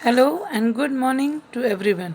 Hello and good morning to everyone.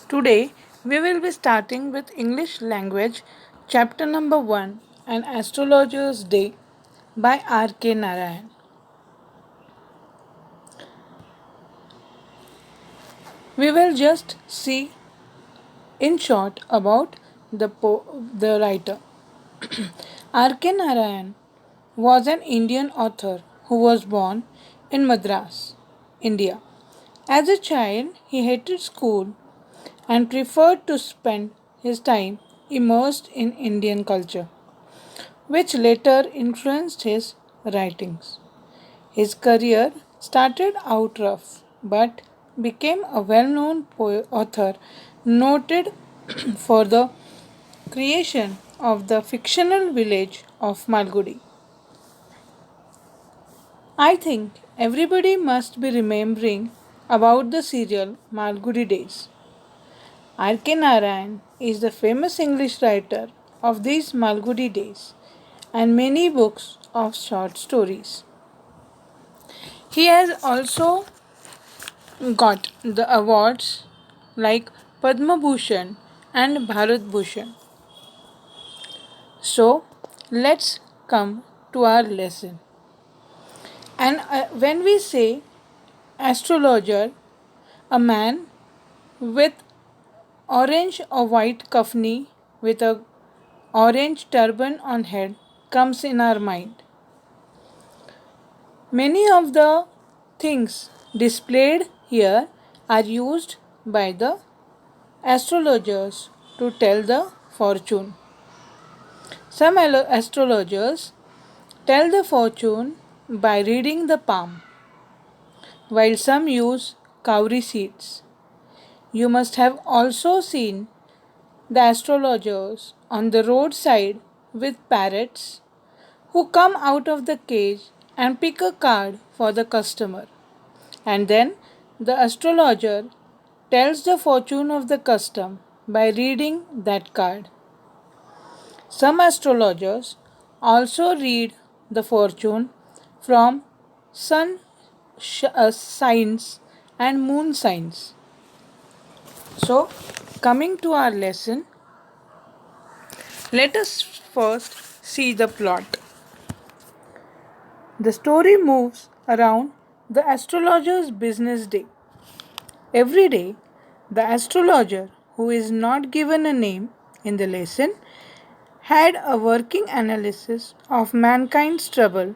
Today we will be starting with English language chapter number 1 An Astrologer's Day by R.K. Narayan. We will just see in short about the writer. R.K. Narayan was an Indian author who was born in Madras, India. As a child, he hated school and preferred to spend his time immersed in Indian culture, which later influenced his writings. His career started out rough but became a well known author noted for the creation of the fictional village of Malgudi. I think everybody must be remembering about the serial Malgudi Days. R.K. Narayan is the famous English writer of these Malgudi days and many books of short stories. He has also got the awards like Padma Bhushan and Bharat Bhushan. So, let's come to our lesson. And when we say astrologer, a man with orange or white kafni with a orange turban on head comes in our mind. Many of the things displayed here are used by the astrologers to tell the fortune. Some astrologers tell the fortune by reading the palm, while some use cowrie seeds. You must have also seen the astrologers on the roadside with parrots who come out of the cage and pick a card for the customer. And then the astrologer tells the fortune of the custom by reading that card. Some astrologers also read the fortune from signs and moon signs. So, coming to our lesson, let us first see the plot. The story moves around the astrologer's business day. Every day, the astrologer, who is not given a name in the lesson, had a working analysis of mankind's trouble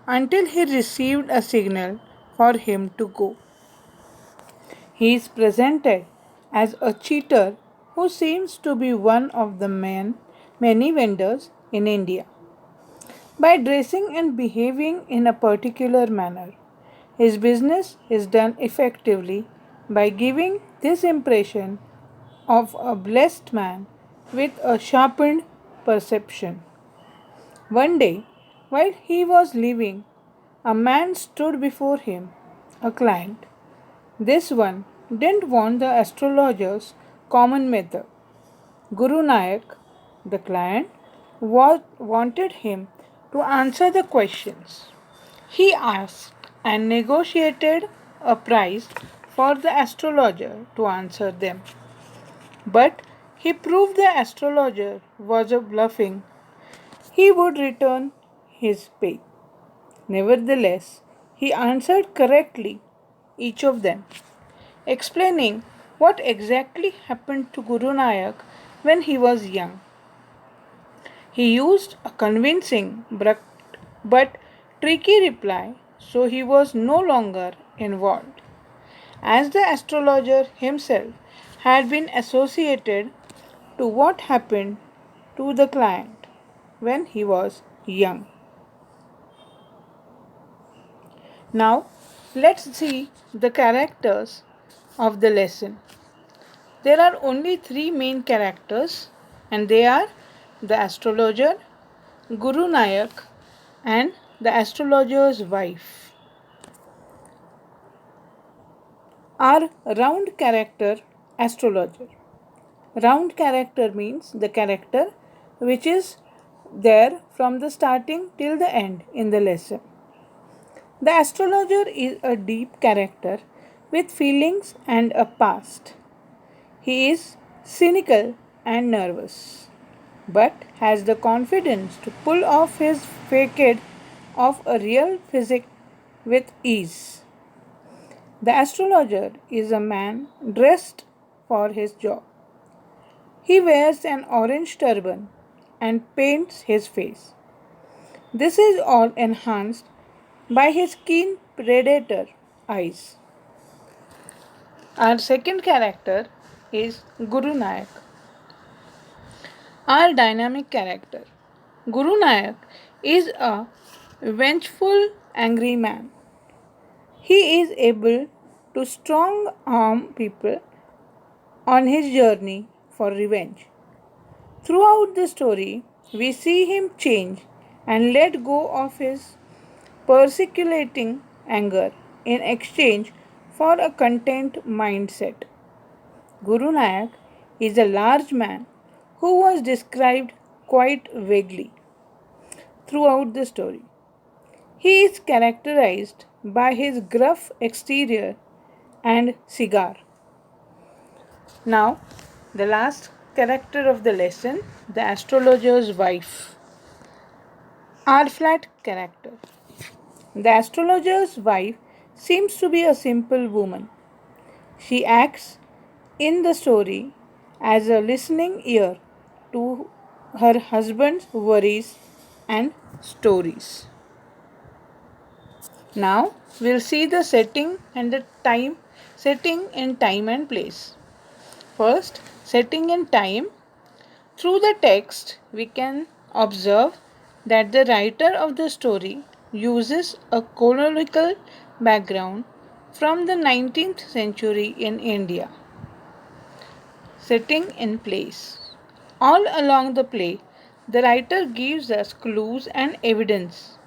until he received a signal for him to go. He is presented as a cheater who seems to be one of the many vendors in India. By dressing and behaving in a particular manner, his business is done effectively by giving this impression of a blessed man with a sharpened perception. One day, while he was leaving, a man stood before him, a client. This one didn't want the astrologer's common method. Guru Nayak, the client, wanted him to answer the questions. He asked and negotiated a price for the astrologer to answer them. But he proved the astrologer was a bluffing. He would return his pay. Nevertheless, he answered correctly each of them, explaining what exactly happened to Guru Nayak when he was young. He used a convincing but tricky reply, so he was no longer involved, as the astrologer himself had been associated to what happened to the client when he was young. Now, let's see the characters of the lesson. There are only three main characters, and they are the astrologer, Guru Nayak, and the astrologer's wife. Our round character, astrologer. Round character means the character which is there from the starting till the end in the lesson. The astrologer is a deep character with feelings and a past. He is cynical and nervous, but has the confidence to pull off his facade of a real physic with ease. The astrologer is a man dressed for his job. He wears an orange turban and paints his face. This is all enhanced by his keen predator eyes. Our second character is Guru Nayak, our dynamic character. Guru Nayak is a vengeful, angry man. He is able to strong arm people on his journey for revenge. Throughout the story, we see him change and let go of his persecuting anger in exchange for a content mindset. Guru Nayak is a large man who was described quite vaguely throughout the story. He is characterized by his gruff exterior and cigar. Now, the last character of the lesson, the astrologer's wife. Our flat character. The astrologer's wife seems to be a simple woman. She acts in the story as a listening ear to her husband's worries and stories. Now we'll see the setting and the time, setting in time and place. First, setting in time. Through the text, we can observe that the writer of the story uses a chronological background from the 19th century in India. Setting in place. All along the play, the writer gives us clues and evidence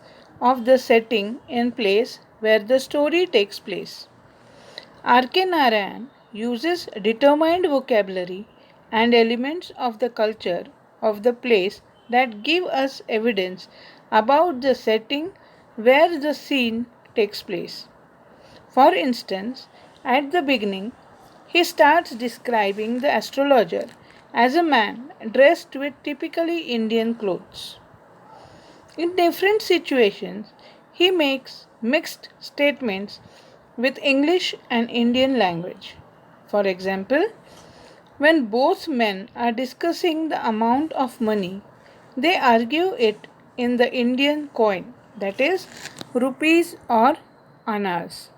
of the setting in place where the story takes place. R.K. Narayan uses determined vocabulary and elements of the culture of the place that give us evidence about the setting where the scene takes place. For instance, at the beginning, he starts describing the astrologer as a man dressed with typically Indian clothes. In different situations, he makes mixed statements with English and Indian language. For example, when both men are discussing the amount of money, they argue it in the Indian coin, that is, rupees or annas.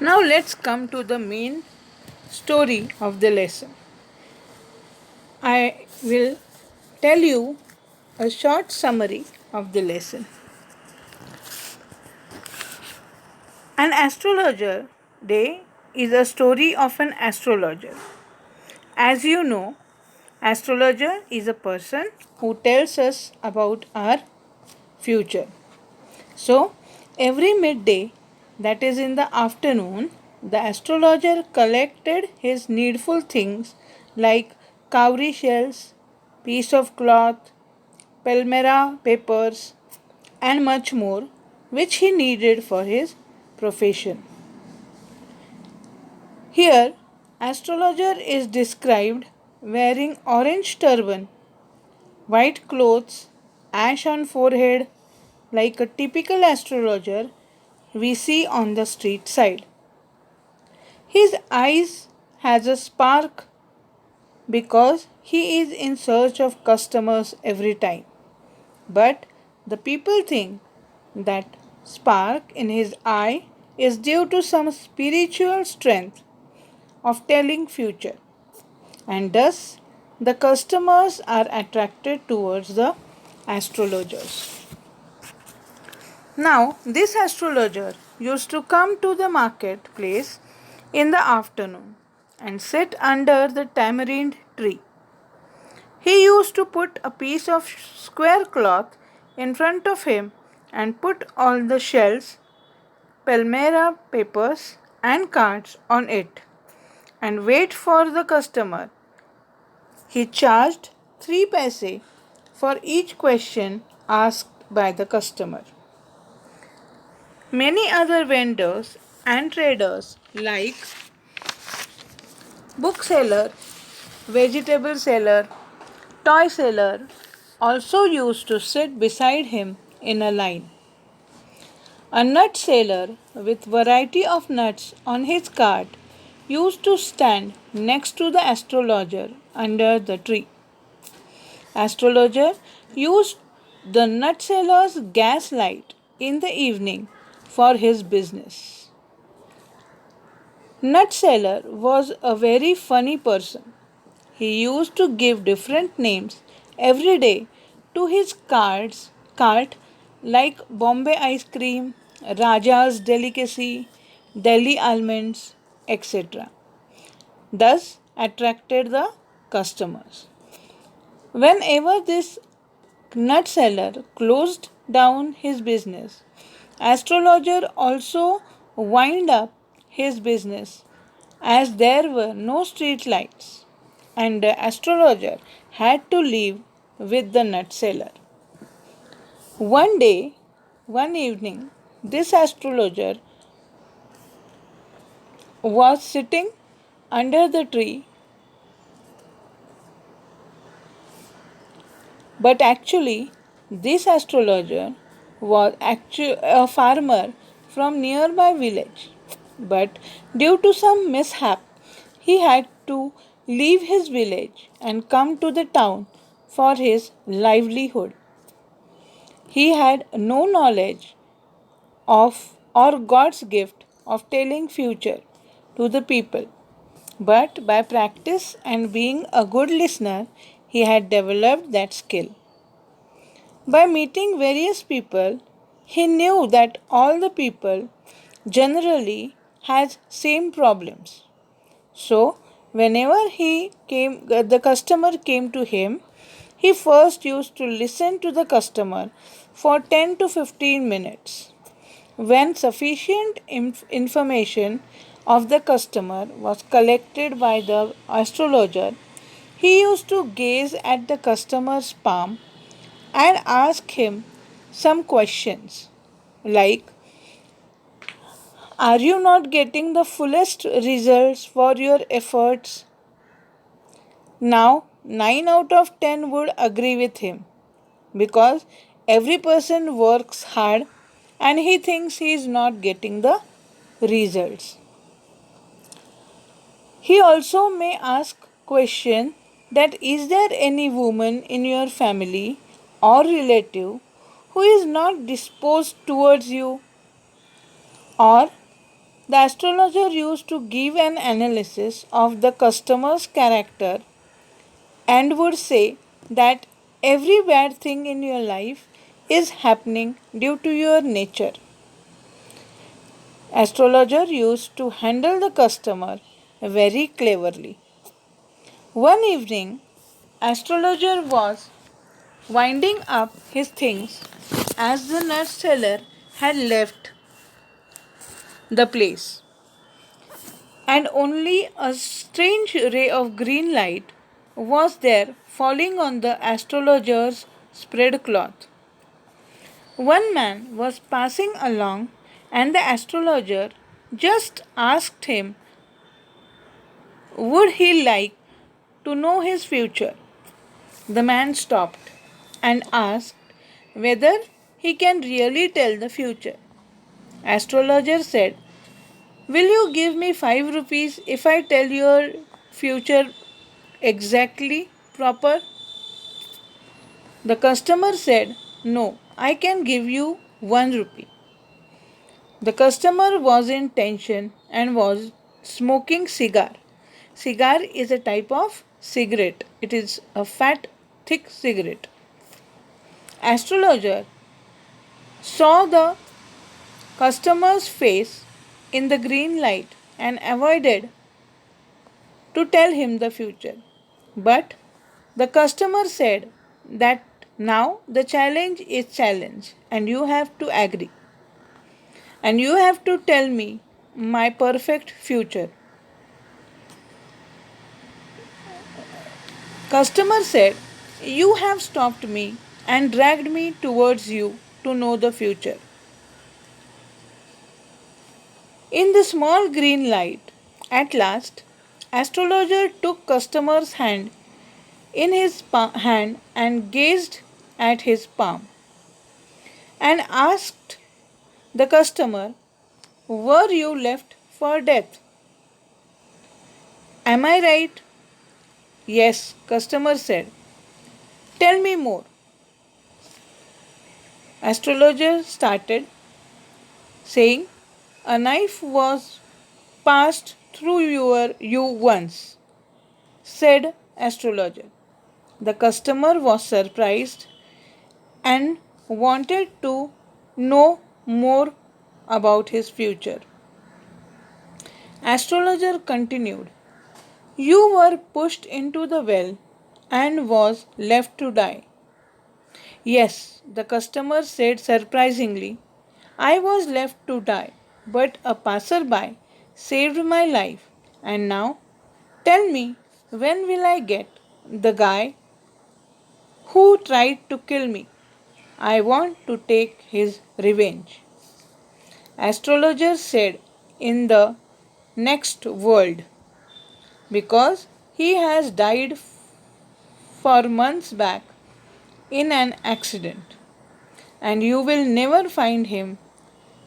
Now let's come to the main story of the lesson. I will tell you a short summary of the lesson. An astrologer day is a story of an astrologer. As you know, astrologer is a person who tells us about our future. So, every midday, that is in the afternoon, the astrologer collected his needful things like cowrie shells, piece of cloth, palmyra papers, and much more, which he needed for his profession. Here, astrologer is described wearing orange turban, white clothes, ash on forehead, like a typical astrologer we see on the street side. His eyes has a spark because he is in search of customers every time. But the people think that spark in his eye is due to some spiritual strength of telling future, and thus the customers are attracted towards the astrologers. Now, this astrologer used to come to the marketplace in the afternoon and sit under the tamarind tree. He used to put a piece of square cloth in front of him and put all the shells, palmyra papers, and cards on it and wait for the customer. He charged 3 paise for each question asked by the customer. Many other vendors and traders like bookseller, vegetable seller, toy seller also used to sit beside him in a line. A nut seller with variety of nuts on his cart used to stand next to the astrologer under the tree. Astrologer used the nut seller's gas light in the evening for his business. Nut seller was a very funny person. He used to give different names every day to his cart like Bombay ice cream, Raja's delicacy, Delhi almonds, etc. Thus attracted the customers. Whenever this nut seller closed down his business, astrologer also wind up his business as there were no street lights and the astrologer had to leave with the nut seller. One day, one evening, this astrologer was sitting under the tree, but actually, this astrologer was a farmer from nearby village. But due to some mishap, he had to leave his village and come to the town for his livelihood. He had no knowledge of or God's gift of telling future to the people. But by practice and being a good listener, he had developed that skill. By meeting various people, he knew that all the people generally has same problems. So, whenever the customer came to him, he first used to listen to the customer for 10 to 15 minutes. When sufficient information of the customer was collected by the astrologer, he used to gaze at the customer's palm and ask him some questions like, are you not getting the fullest results for your efforts? Now, 9 out of 10 would agree with him because every person works hard and he thinks he is not getting the results. He also may ask question that is there any woman in your family or relative who is not disposed towards you, or the astrologer used to give an analysis of the customer's character and would say that every bad thing in your life is happening due to your nature. Astrologer used to handle the customer very cleverly. One evening, astrologer was winding up his things as the nut seller had left the place, and only a strange ray of green light was there falling on the astrologer's spread cloth. One man was passing along, and the astrologer just asked him, would he like to know his future? The man stopped and asked whether he can really tell the future. Astrologer said, will you give me 5 rupees if I tell your future exactly proper? The customer said, no, I can give you 1 rupee. The customer was in tension and was smoking cigar. Cigar is a type of cigarette. It is a fat, thick cigarette. Astrologer saw the customer's face in the green light and avoided to tell him the future. But the customer said that now the challenge is challenge and you have to agree. And you have to tell me my perfect future. Customer said, you have stopped me and dragged me towards you to know the future. In the small green light, at last, astrologer took customer's hand in his hand and gazed at his palm and asked the customer, "Were you left for death? Am I right?" "Yes," customer said. "Tell me more." Astrologer started saying, "A knife was passed through you once," said astrologer. The customer was surprised and wanted to know more about his future. Astrologer continued, "You were pushed into the well and was left to die." "Yes," the customer said surprisingly, "I was left to die, but a passerby saved my life. And now, tell me, when will I get the guy who tried to kill me? I want to take his revenge." Astrologer said, "In the next world, because he has died for months back in an accident, and you will never find him,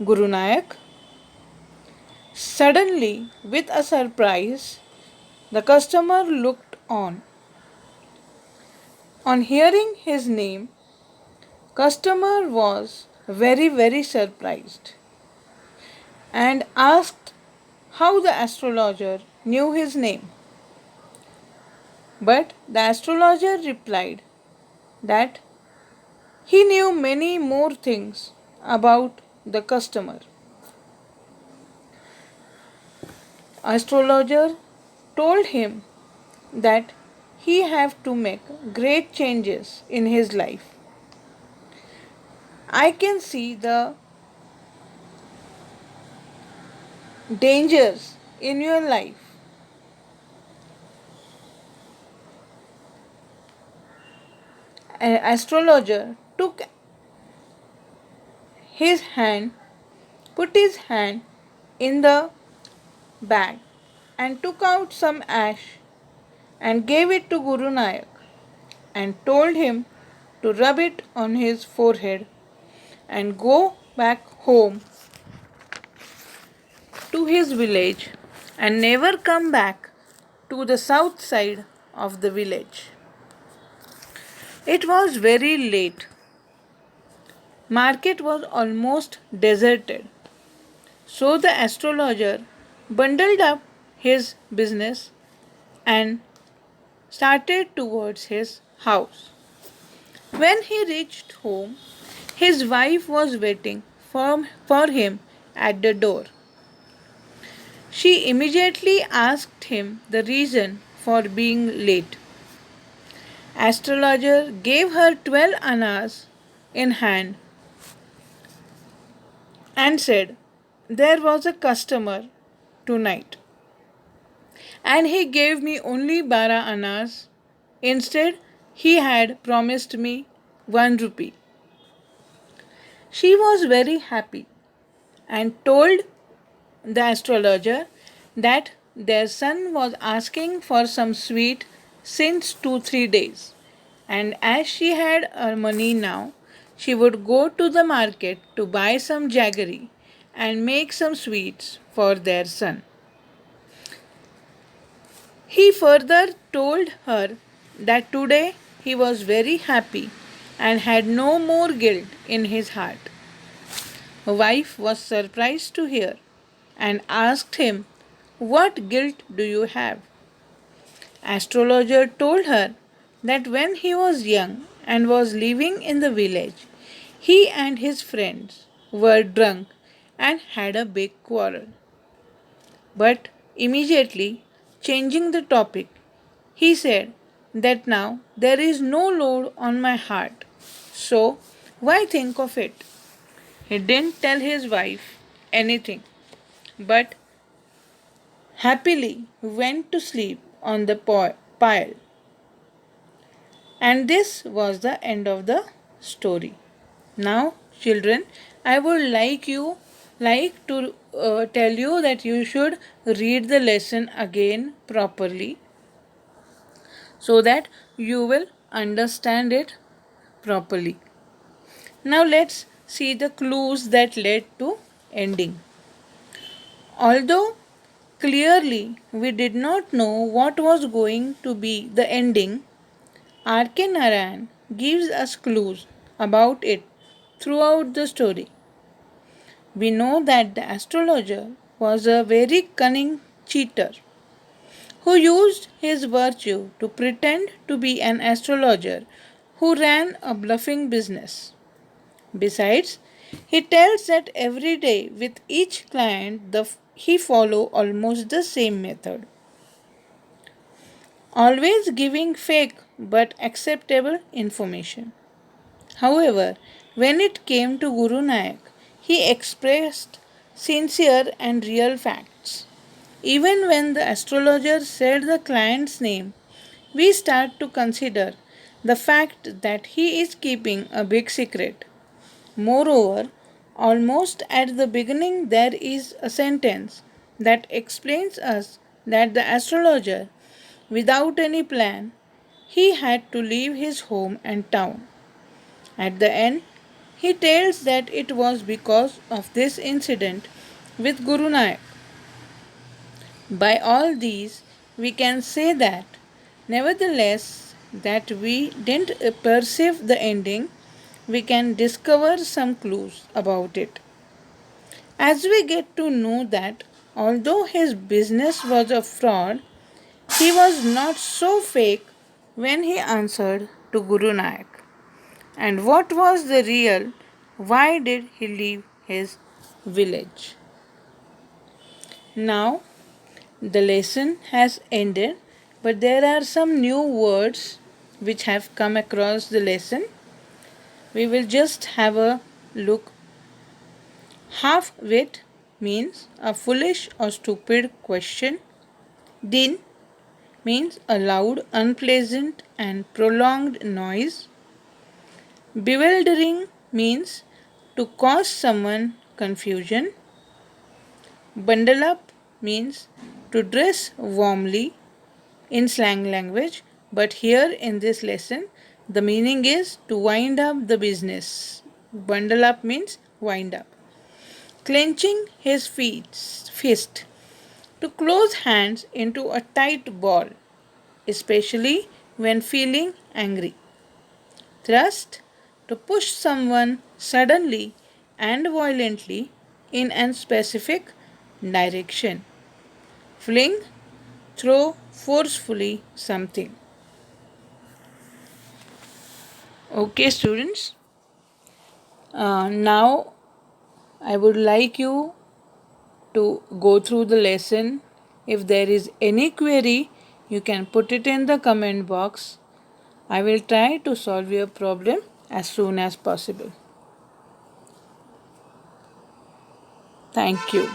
Guru Nayak." Suddenly, with a surprise, the customer looked on. On hearing his name, customer was very surprised and asked how the astrologer knew his name. But the astrologer replied that he knew many more things about the customer. Astrologer told him that he have to make great changes in his life. "I can see the dangers in your life." An astrologer took his hand, put his hand in the bag and took out some ash and gave it to Guru Nayak and told him to rub it on his forehead and go back home to his village and never come back to the south side of the village. It was very late. Market was almost deserted. So the astrologer bundled up his business and started towards his house. When he reached home, his wife was waiting for him at the door. She immediately asked him the reason for being late. Astrologer gave her 12 annas in hand and said, "There was a customer tonight and he gave me only 12 annas. Instead, he had promised me 1 rupee." She was very happy and told the astrologer that their son was asking for some sweet since 2 3 days, and as she had her money now, she would go to the market to buy some jaggery and make some sweets for their son. He further told her that today he was very happy and had no more guilt in his heart. Wife was surprised to hear and asked him, "What guilt do you have?" Astrologer told her that when he was young and was living in the village, he and his friends were drunk and had a big quarrel. But immediately changing the topic, he said that now there is no load on my heart, so why think of it? He didn't tell his wife anything, but happily went to sleep on the pile. And this was the end of the story. Now, children, I would like you like to tell you that you should read the lesson again properly so that you will understand it properly. Now let's see the clues that led to ending. Although clearly we did not know what was going to be the ending, R.K. Narayan gives us clues about it throughout the story. We know that the astrologer was a very cunning cheater who used his virtue to pretend to be an astrologer who ran a bluffing business. Besides, he tells that every day with each client he follow almost the same method, always giving fake but acceptable information. However, when it came to Guru Nanak, he expressed sincere and real facts. Even when the astrologer said the client's name, we start to consider the fact that he is keeping a big secret. Moreover, almost at the beginning, there is a sentence that explains us that the astrologer, without any plan, he had to leave his home and town. At the end, he tells that it was because of this incident with Guru Nanak. By all these, we can say that, nevertheless, that we didn't perceive the ending, we can discover some clues about it. As we get to know that, although his business was a fraud, he was not so fake when he answered to Guru Nanak. And what was the real? Why did he leave his village? Now, the lesson has ended, but there are some new words which have come across the lesson. We will just have a look. Half wit means a foolish or stupid question. Din means a loud, unpleasant, and prolonged noise. Bewildering means to cause someone confusion. Bundle up means to dress warmly in slang language, but here in this lesson, the meaning is to wind up the business. Bundle up means wind up. Clenching his fist, to close hands into a tight ball, especially when feeling angry. Thrust, to push someone suddenly and violently in a specific direction. Fling, throw forcefully something. Okay, students. Now I would like you to go through the lesson. If there is any query, you can put it in the comment box. I will try to solve your problem as soon as possible. Thank you.